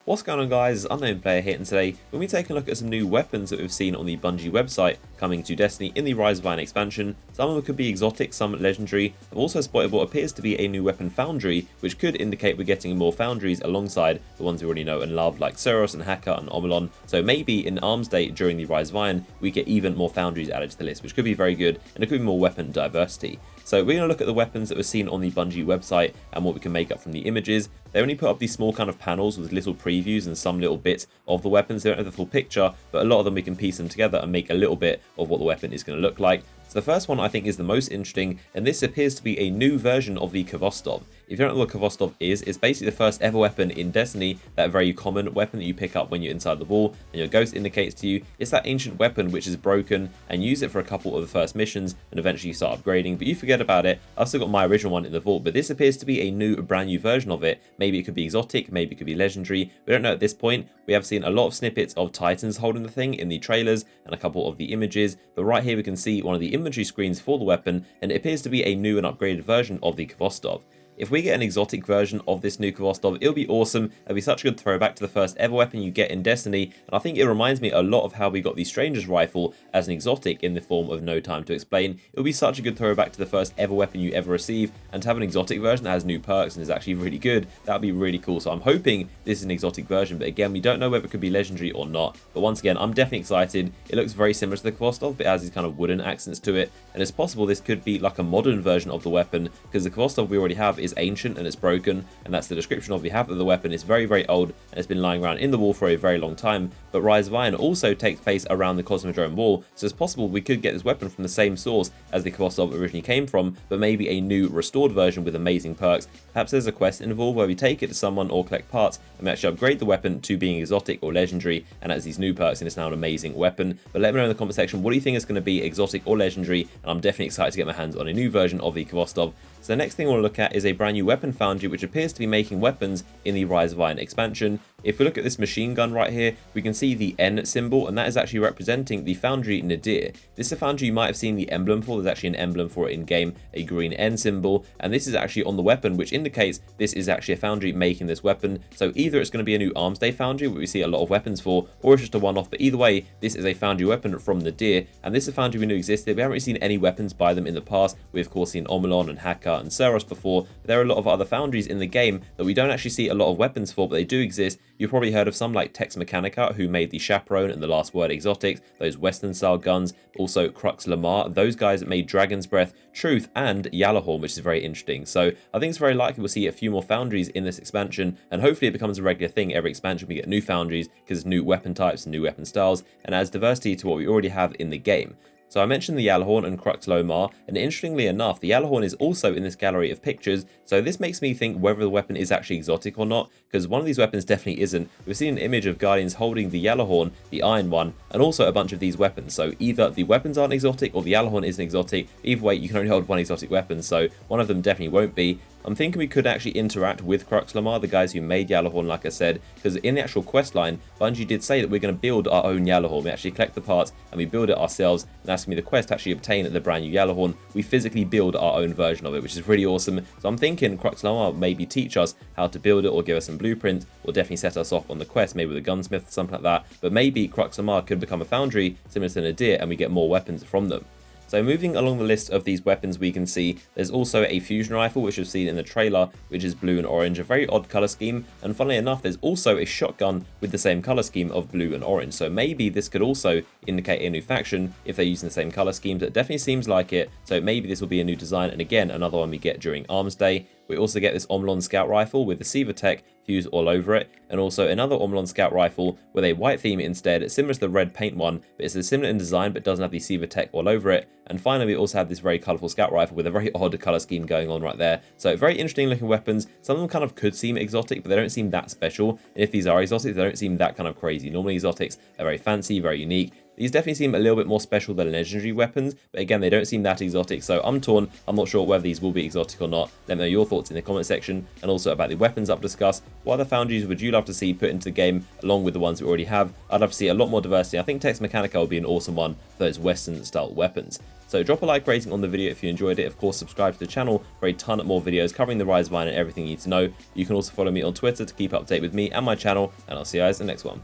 What's going on, guys? Unknown Player here, and today we'll be taking a look at some new weapons that we've seen on the Bungie website coming to Destiny in the Rise of Iron expansion. Some of them could be exotic, some legendary. I've also spotted what appears to be a new weapon Foundry, which could indicate we're getting more Foundries alongside the ones we already know and love, like Seros and Haka and Omolon. So maybe in Arms Day during the Rise of Iron, we get even more Foundries added to the list, which could be very good, and it could be more weapon diversity. So we're going to look at the weapons that were seen on the Bungie website and what we can make up from the images. They only put up these small kind of panels with little previews and some little bits of the weapons. They don't have the full picture, but a lot of them we can piece them together and make a little bit of what the weapon is going to look like. So the first one I think is the most interesting, and this appears to be a new version of the Khvostov. If you don't know what Khvostov is, it's basically the first ever weapon in Destiny, that very common weapon that you pick up when you're inside the wall, and your ghost indicates to you it's that ancient weapon which is broken, and use it for a couple of the first missions, and eventually you start upgrading, but you forget about it. I've still got my original one in the vault, but this appears to be a new, brand new version of it. Maybe it could be exotic, maybe it could be legendary, we don't know at this point. We have seen a lot of snippets of Titans holding the thing in the trailers and a couple of the images, but right here we can see one of the inventory screens for the weapon, and it appears to be a new and upgraded version of the Khvostov. If we get an exotic version of this new Khvostov, it'll be awesome. It'll be such a good throwback to the first ever weapon you get in Destiny, and I think it reminds me a lot of how we got the Stranger's Rifle as an exotic in the form of No Time to Explain. It'll be such a good throwback to the first ever weapon you ever receive, and to have an exotic version that has new perks and is actually really good, that would be really cool. So I'm hoping this is an exotic version, but again, we don't know whether it could be legendary or not. But once again, I'm definitely excited. It looks very similar to the Khvostov, but it has these kind of wooden accents to it, and it's possible this could be like a modern version of the weapon, because the Khvostov we already have is ancient and it's broken, and that's the description of we have of the weapon. It's very, very old, and it's been lying around in the wall for a very long time. But Rise of Iron also takes place around the Cosmodrome wall, so it's possible we could get this weapon from the same source as the Khvostov originally came from, but maybe a new restored version with amazing perks. Perhaps there's a quest involved where we take it to someone or collect parts and we actually upgrade the weapon to being exotic or legendary, and has these new perks and it's now an amazing weapon. But let me know in the comment section, what do you think is going to be exotic or legendary? And I'm definitely excited to get my hands on a new version of the Khvostov. So the next thing I want to look at is a brand new weapon Foundry, which appears to be making weapons in the Rise of Iron expansion. If we look at this machine gun right here, we can see the N symbol, and that is actually representing the Foundry Nadir. This is a Foundry you might have seen the emblem for. There's actually an emblem for it in game, a green N symbol, and this is actually on the weapon, which indicates this is actually a Foundry making this weapon. So either it's going to be a new Arms Day Foundry, where we see a lot of weapons for, or it's just a one-off, but either way, this is a Foundry weapon from Nadir, and this is a Foundry we knew existed. We haven't really seen any weapons by them in the past. We've of course seen Omolon and Haka and Seros before, but there are a lot of other Foundries in the game that we don't actually see a lot of weapons for, but they do exist. You've probably heard of some like Tex Mechanica, who made the Chaperone and the Last Word exotics, those Western style guns, also Crux Lamar, those guys that made Dragon's Breath, Truth, and Gjallarhorn, which is very interesting. So I think it's very likely we'll see a few more Foundries in this expansion, and hopefully it becomes a regular thing. Every expansion we get new Foundries, because it's new weapon types and new weapon styles, and adds diversity to what we already have in the game. So I mentioned the Gjallarhorn and Crux Lamar, and interestingly enough, the Gjallarhorn is also in this gallery of pictures, so this makes me think whether the weapon is actually exotic or not, because one of these weapons definitely isn't. We've seen an image of Guardians holding the Gjallarhorn, the iron one, and also a bunch of these weapons, so either the weapons aren't exotic or the Gjallarhorn isn't exotic. Either way, you can only hold one exotic weapon, so one of them definitely won't be. I'm thinking we could actually interact with Crux Lamar, the guys who made Gjallarhorn, like I said, because in the actual quest line, Bungie did say that we're going to build our own Gjallarhorn. We actually collect the parts and we build it ourselves, and that's going to be the quest to actually obtain the brand new Gjallarhorn. We physically build our own version of it, which is really awesome. So I'm thinking Crux Lamar maybe teach us how to build it, or give us some blueprints, or definitely set us off on the quest, maybe with a gunsmith or something like that. But maybe Crux Lamar could become a Foundry similar to Nadir, and we get more weapons from them. So moving along the list of these weapons, we can see there's also a fusion rifle, which we've seen in the trailer, which is blue and orange, a very odd color scheme. And funnily enough, there's also a shotgun with the same color scheme of blue and orange. So maybe this could also indicate a new faction if they're using the same color schemes. It definitely seems like it. So maybe this will be a new design. And again, another one we get during Arms Day. We also get this Omolon Scout Rifle with the Siva Tech fused all over it, and also another Omolon Scout Rifle with a white theme instead. It's similar to the red paint one, but it's similar in design but doesn't have the Siva Tech all over it. And finally, we also have this very colourful Scout Rifle with a very odd colour scheme going on right there. So very interesting looking weapons. Some of them kind of could seem exotic, but they don't seem that special. And if these are exotic, they don't seem that kind of crazy. Normally exotics are very fancy, very unique. These definitely seem a little bit more special than legendary weapons, but again, they don't seem that exotic, so I'm torn. I'm not sure whether these will be exotic or not. Let me know your thoughts in the comment section, and also about the weapons I've discussed. What other Foundries would you love to see put into the game along with the ones we already have? I'd love to see a lot more diversity. I think Tex Mechanica would be an awesome one for those Western style weapons. So drop a like rating on the video if you enjoyed it. Of course, subscribe to the channel for a ton more videos covering the Rise Vine and everything you need to know. You can also follow me on Twitter to keep up to date with me and my channel, and I'll see you guys in the next one.